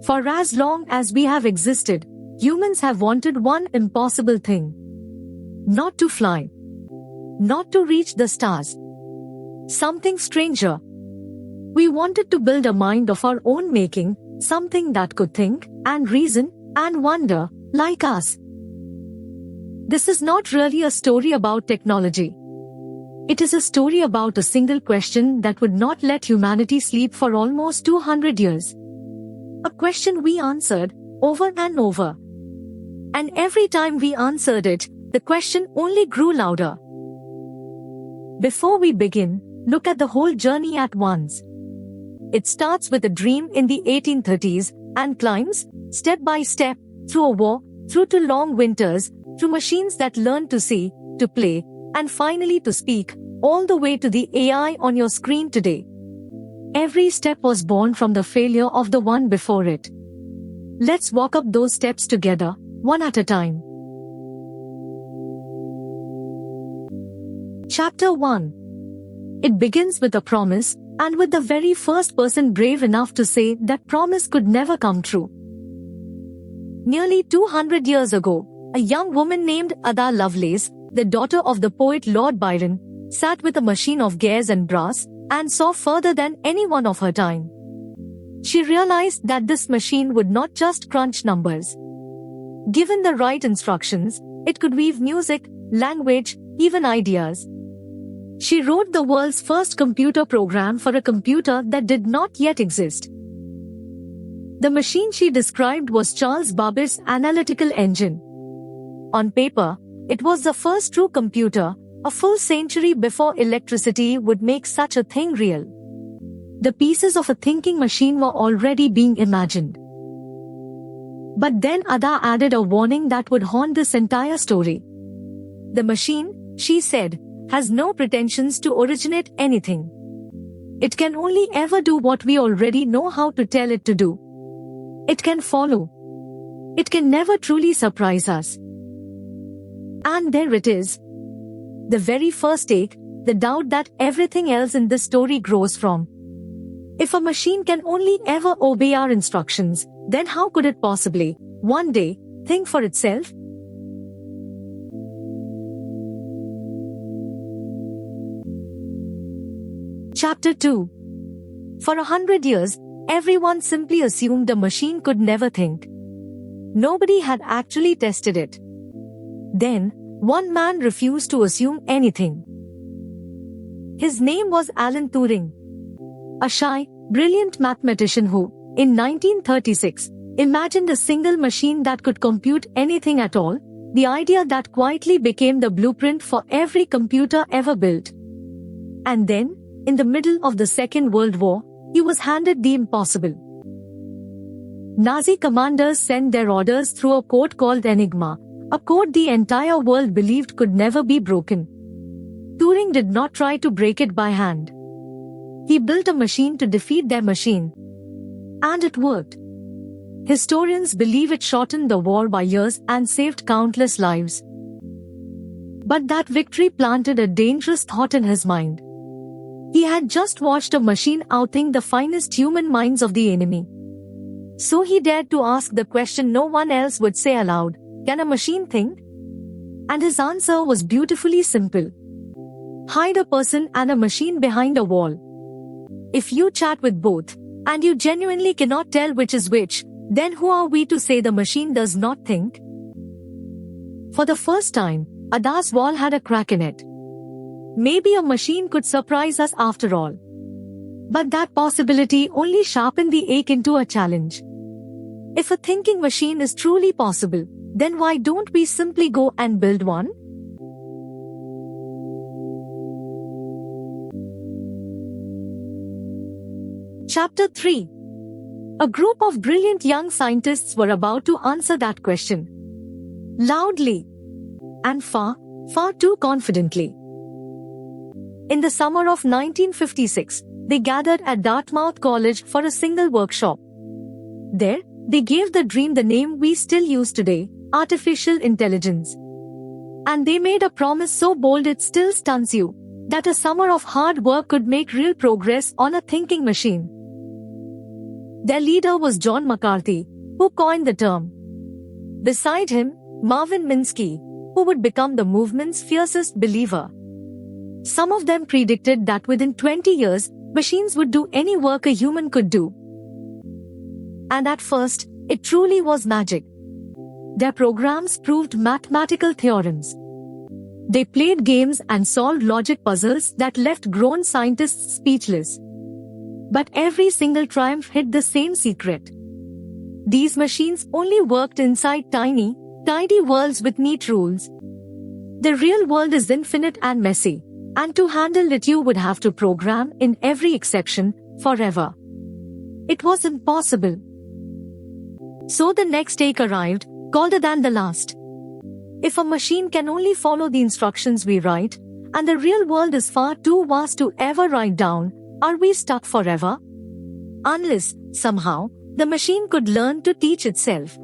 For as long as we have existed, humans have wanted one impossible thing. Not to fly. Not to reach the stars. Something stranger. We wanted to build a mind of our own making, something that could think, and reason, and wonder, like us. This is not really a story about technology. It is a story about a single question that would not let humanity sleep for almost 200 years. A question we answered over and over. And every time we answered it, the question only grew louder. Before we begin, look at the whole journey at once. It starts with a dream in the 1830s and climbs, step by step, through a war, through to long winters, through machines that learn to see, to play, and finally to speak, all the way to the AI on your screen today. Every step was born from the failure of the one before it. Let's walk up those steps together, one at a time. Chapter 1. It begins with a promise, and with the very first person brave enough to say that promise could never come true. Nearly 200 years ago, a young woman named Ada Lovelace, the daughter of the poet Lord Byron, sat with a machine of gears and brass, and saw further than anyone of her time. She realized that this machine would not just crunch numbers. Given the right instructions, it could weave music, language, even ideas. She wrote the world's first computer program for a computer that did not yet exist. The machine she described was Charles Babbage's analytical engine. On paper, it was the first true computer, a full century before electricity would make such a thing real. The pieces of a thinking machine were already being imagined. But then Ada added a warning that would haunt this entire story. The machine, she said, has no pretensions to originate anything. It can only ever do what we already know how to tell it to do. It can follow. It can never truly surprise us. And there it is. The very first take, the doubt that everything else in this story grows from. If a machine can only ever obey our instructions, then how could it possibly, one day, think for itself? Chapter 2. For 100 years, everyone simply assumed the machine could never think. Nobody had actually tested it. Then, one man refused to assume anything. His name was Alan Turing. A shy, brilliant mathematician who, in 1936, imagined a single machine that could compute anything at all, the idea that quietly became the blueprint for every computer ever built. And then, in the middle of the Second World War, he was handed the impossible. Nazi commanders sent their orders through a code called Enigma, a code the entire world believed could never be broken. Turing did not try to break it by hand. He built a machine to defeat their machine. And it worked. Historians believe it shortened the war by years and saved countless lives. But that victory planted a dangerous thought in his mind. He had just watched a machine outthink the finest human minds of the enemy. So he dared to ask the question no one else would say aloud, can a machine think? And his answer was beautifully simple. Hide a person and a machine behind a wall. If you chat with both, and you genuinely cannot tell which is which, then who are we to say the machine does not think? For the first time, Ada's wall had a crack in it. Maybe a machine could surprise us after all. But that possibility only sharpened the ache into a challenge. If a thinking machine is truly possible, then why don't we simply go and build one? Chapter 3. A group of brilliant young scientists were about to answer that question. Loudly. And far, far too confidently. In the summer of 1956, they gathered at Dartmouth College for a single workshop. There, they gave the dream the name we still use today, artificial intelligence. And they made a promise so bold it still stuns you, that a summer of hard work could make real progress on a thinking machine. Their leader was John McCarthy, who coined the term. Beside him, Marvin Minsky, who would become the movement's fiercest believer. Some of them predicted that within 20 years, machines would do any work a human could do. And at first, it truly was magic. Their programs proved mathematical theorems. They played games and solved logic puzzles that left grown scientists speechless. But every single triumph hid the same secret. These machines only worked inside tiny, tidy worlds with neat rules. The real world is infinite and messy, and to handle it you would have to program in every exception, forever. It was impossible. So the next take arrived, colder than the last. If a machine can only follow the instructions we write, and the real world is far too vast to ever write down, are we stuck forever? Unless, somehow, the machine could learn to teach itself.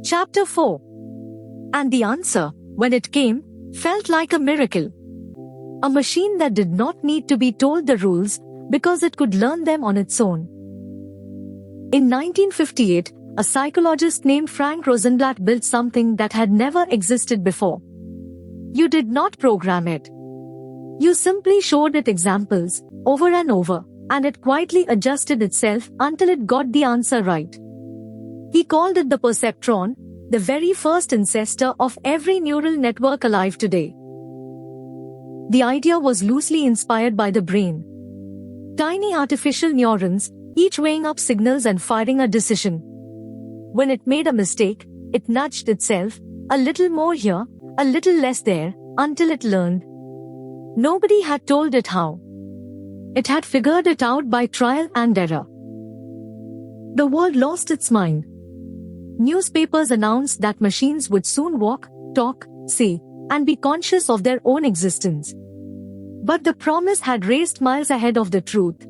Chapter 4. And the answer, when it came, felt like a miracle. A machine that did not need to be told the rules, because it could learn them on its own. In 1958, a psychologist named Frank Rosenblatt built something that had never existed before. You did not program it. You simply showed it examples, over and over, and it quietly adjusted itself until it got the answer right. He called it the perceptron, the very first ancestor of every neural network alive today. The idea was loosely inspired by the brain. Tiny artificial neurons, each weighing up signals and firing a decision. When it made a mistake, it nudged itself, a little more here, a little less there, until it learned. Nobody had told it how. It had figured it out by trial and error. The world lost its mind. Newspapers announced that machines would soon walk, talk, say, and be conscious of their own existence. But the promise had raced miles ahead of the truth.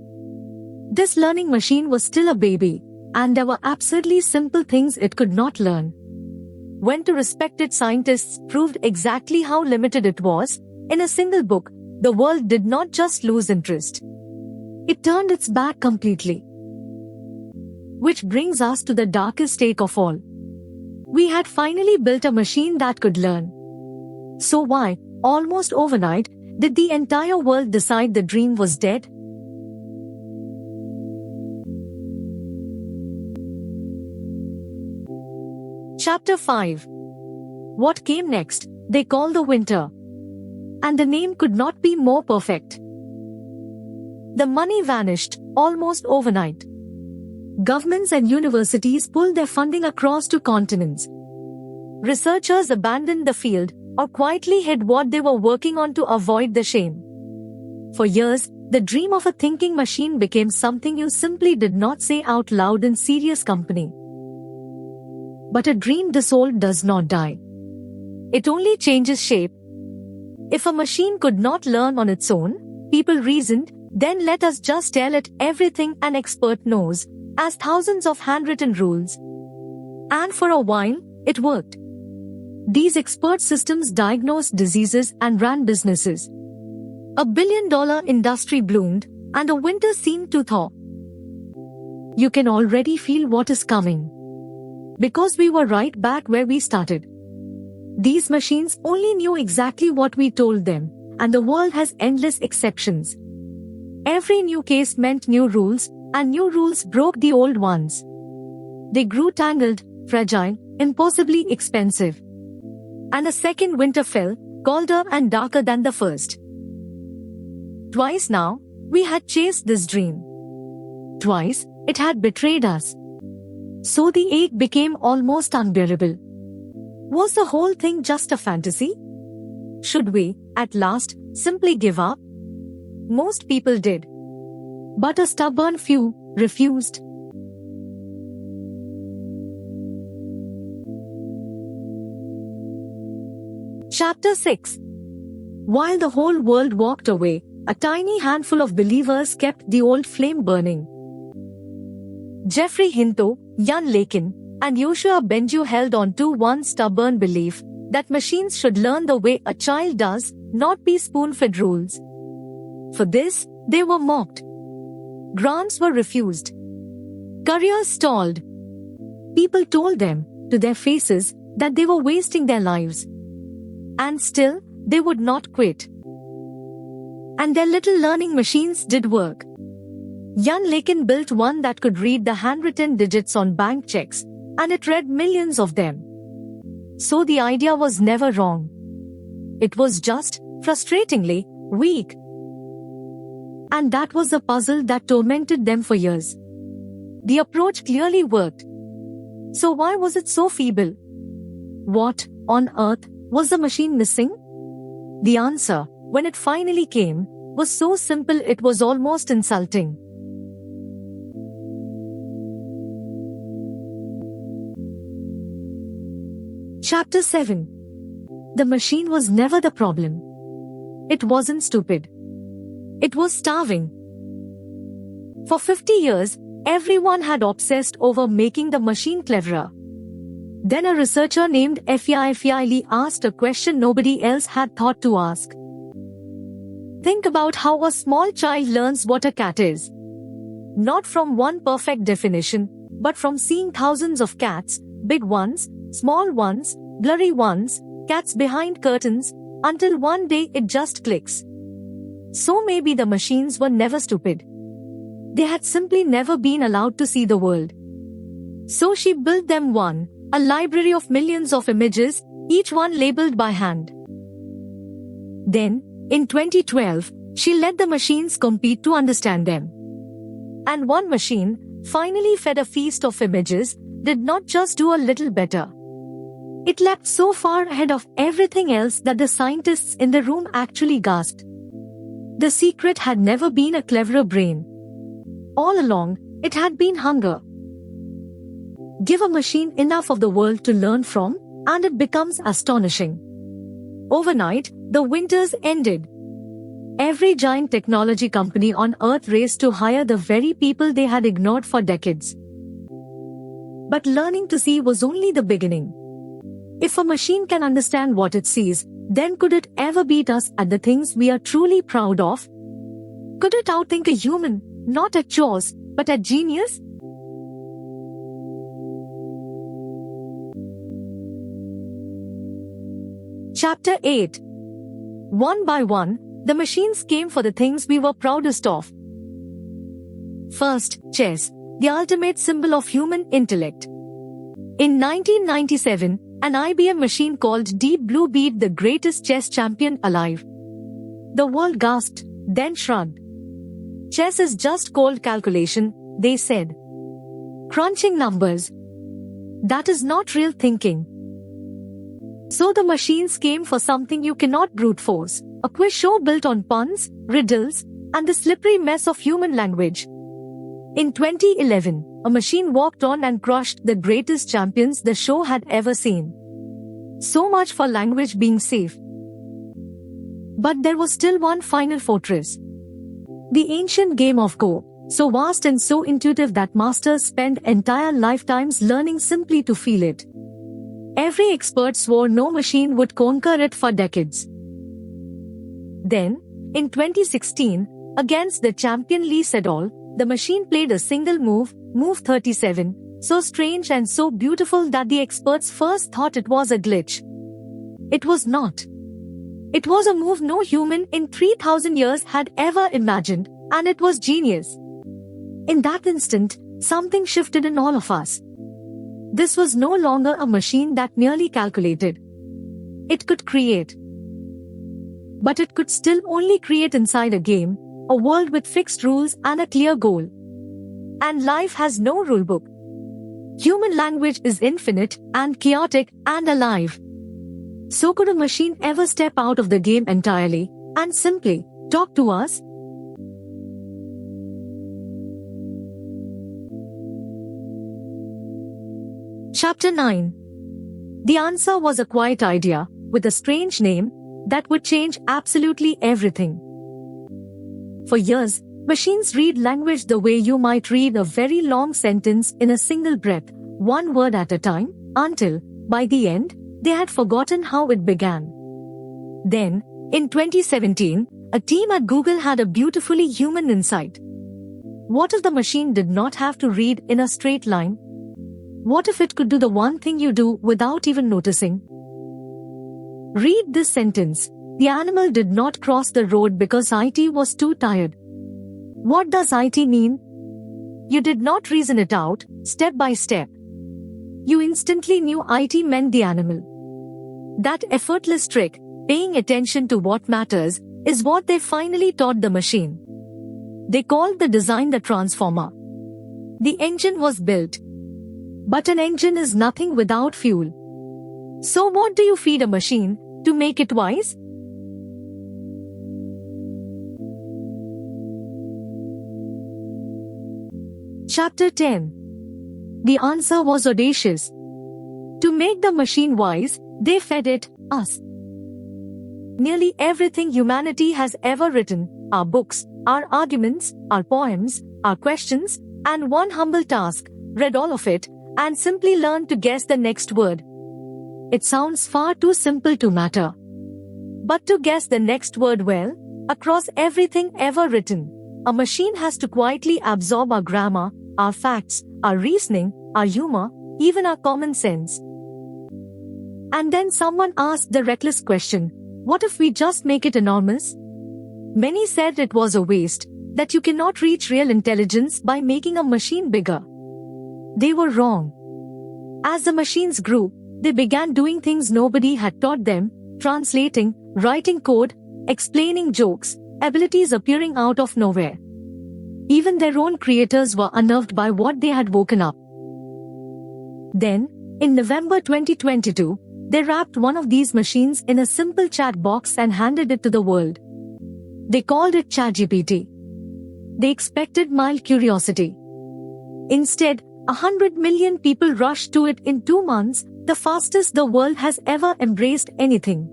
This learning machine was still a baby, and there were absurdly simple things it could not learn. When two respected scientists proved exactly how limited it was, in a single book, the world did not just lose interest. It turned its back completely. Which brings us to the darkest take of all. We had finally built a machine that could learn. So why, almost overnight, did the entire world decide the dream was dead? Chapter 5. What came next, they call the winter. And the name could not be more perfect. The money vanished, almost overnight. Governments and universities pulled their funding across two continents. Researchers abandoned the field, or quietly hid what they were working on to avoid the shame. For years, the dream of a thinking machine became something you simply did not say out loud in serious company. But a dream disowned does not die. It only changes shape. If a machine could not learn on its own, people reasoned, then let us just tell it everything an expert knows, as thousands of handwritten rules. And for a while, it worked. These expert systems diagnosed diseases and ran businesses. $1 billion industry bloomed, and a winter seemed to thaw. You can already feel what is coming. Because we were right back where we started. These machines only knew exactly what we told them, and the world has endless exceptions. Every new case meant new rules, and new rules broke the old ones. They grew tangled, fragile, impossibly expensive. And a second winter fell, colder and darker than the first. Twice now, we had chased this dream. Twice, it had betrayed us. So the ache became almost unbearable. Was the whole thing just a fantasy? Should we, at last, simply give up? Most people did. But a stubborn few refused. Chapter 6. While the whole world walked away, a tiny handful of believers kept the old flame burning. Geoffrey Hinton, Jan Lakin, and Yoshua Bengio held on to one stubborn belief, that machines should learn the way a child does, not be spoon-fed rules. For this, they were mocked. Grants were refused. Careers stalled. People told them, to their faces, that they were wasting their lives. And still, they would not quit. And their little learning machines did work. Jan Lakin built one that could read the handwritten digits on bank checks, and it read millions of them. So the idea was never wrong. It was just, frustratingly, weak. And that was the puzzle that tormented them for years. The approach clearly worked. So why was it so feeble? What, on earth, was the machine missing? The answer, when it finally came, was so simple it was almost insulting. Chapter 7. The machine was never the problem. It wasn't stupid. It was starving. For 50 years, everyone had obsessed over making the machine cleverer. Then a researcher named F.I. Lee asked a question nobody else had thought to ask. Think about how a small child learns what a cat is. Not from one perfect definition, but from seeing thousands of cats, big ones, small ones, blurry ones, cats behind curtains, until one day it just clicks. So maybe the machines were never stupid. They had simply never been allowed to see the world. So she built them one, a library of millions of images, each one labeled by hand. Then, in 2012, she let the machines compete to understand them. And one machine, finally fed a feast of images, did not just do a little better. It leapt so far ahead of everything else that the scientists in the room actually gasped. The secret had never been a cleverer brain. All along, it had been hunger. Give a machine enough of the world to learn from, and it becomes astonishing. Overnight, the winters ended. Every giant technology company on Earth raced to hire the very people they had ignored for decades. But learning to see was only the beginning. If a machine can understand what it sees, then could it ever beat us at the things we are truly proud of? Could it outthink a human, not at chores, but at genius? Chapter 8. One by one, the machines came for the things we were proudest of. First, chess, the ultimate symbol of human intellect. In 1997, an IBM machine called Deep Blue beat the greatest chess champion alive. The world gasped, then shrugged. Chess is just cold calculation, they said. Crunching numbers. That is not real thinking. So the machines came for something you cannot brute force, a quiz show built on puns, riddles, and the slippery mess of human language. In 2011, a machine walked on and crushed the greatest champions the show had ever seen. So much for language being safe. But there was still one final fortress. The ancient game of Go, so vast and so intuitive that masters spent entire lifetimes learning simply to feel it. Every expert swore no machine would conquer it for decades. Then, in 2016, against the champion Lee Sedol, the machine played a single move, Move 37, so strange and so beautiful that the experts first thought it was a glitch. It was not. It was a move no human in 3,000 years had ever imagined, and it was genius. In that instant, something shifted in all of us. This was no longer a machine that merely calculated. It could create. But it could still only create inside a game, a world with fixed rules and a clear goal. And life has no rulebook. Human language is infinite and chaotic and alive. So could a machine ever step out of the game entirely and simply talk to us? Chapter 9. The answer was a quiet idea, with a strange name, that would change absolutely everything. For years, machines read language the way you might read a very long sentence in a single breath, one word at a time, until, by the end, they had forgotten how it began. Then, In 2017, a team at Google had a beautifully human insight. What if the machine did not have to read in a straight line? What if it could do the one thing you do without even noticing? Read this sentence. The animal did not cross the road because IT was too tired. What does IT mean? You did not reason it out, step by step. You instantly knew IT meant the animal. That effortless trick, paying attention to what matters, is what they finally taught the machine. They called the design the transformer. The engine was built. But an engine is nothing without fuel. So what do you feed a machine to make it wise? Chapter 10. The answer was audacious. To make the machine wise, they fed it, us. Nearly everything humanity has ever written, our books, our arguments, our poems, our questions, and one humble task, read all of it, and simply learned to guess the next word. It sounds far too simple to matter. But to guess the next word well, across everything ever written, a machine has to quietly absorb our grammar, our facts, our reasoning, our humor, even our common sense. And then someone asked the reckless question, what if we just make it enormous? Many said it was a waste, that you cannot reach real intelligence by making a machine bigger. They were wrong. As the machines grew, they began doing things nobody had taught them, translating, writing code, explaining jokes, abilities appearing out of nowhere. Even their own creators were unnerved by what they had woken up. Then, in November 2022, they wrapped one of these machines in a simple chat box and handed it to the world. They called it ChatGPT. They expected mild curiosity. Instead, 100 million people rushed to it in 2 months, the fastest the world has ever embraced anything.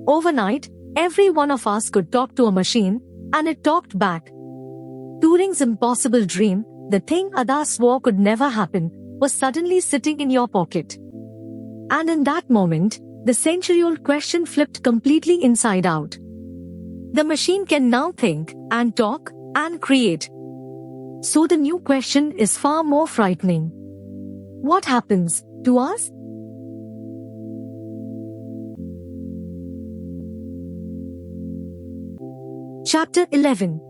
Overnight, every one of us could talk to a machine, and it talked back. Turing's impossible dream, the thing Ada swore could never happen, was suddenly sitting in your pocket. And in that moment, the century-old question flipped completely inside out. The machine can now think, and talk, and create. So the new question is far more frightening. What happens to us? Chapter 11.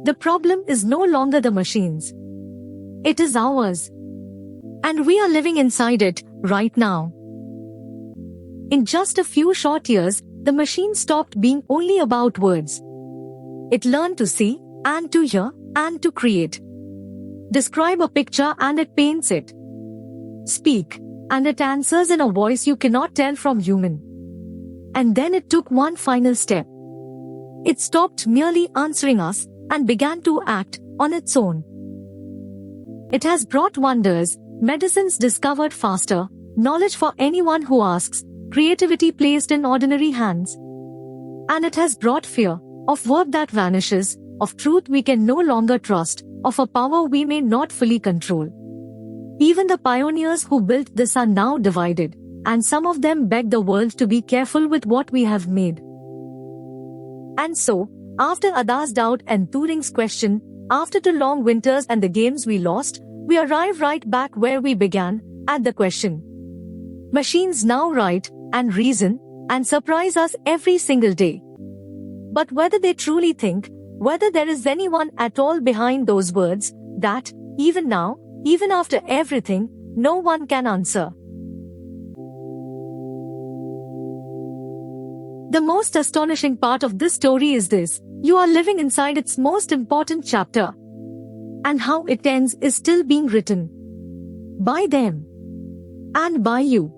The problem is no longer the machines. It is ours. And we are living inside it, right now. In just a few short years, the machine stopped being only about words. It learned to see, and to hear, and to create. Describe a picture and it paints it. Speak, and it answers in a voice you cannot tell from human. And then it took one final step. It stopped merely answering us, and began to act on its own. It has brought wonders, medicines discovered faster, knowledge for anyone who asks, creativity placed in ordinary hands. And it has brought fear, of work that vanishes, of truth we can no longer trust, of a power we may not fully control. Even the pioneers who built this are now divided, and some of them beg the world to be careful with what we have made. And so, after Ada's doubt and Turing's question, after 2 long winters and the games we lost, we arrive right back where we began, at the question. Machines now write, and reason, and surprise us every single day. But whether they truly think, whether there is anyone at all behind those words, that, even now, even after everything, no one can answer. The most astonishing part of this story is this: you are living inside its most important chapter. And how it ends is still being written. By them. And by you.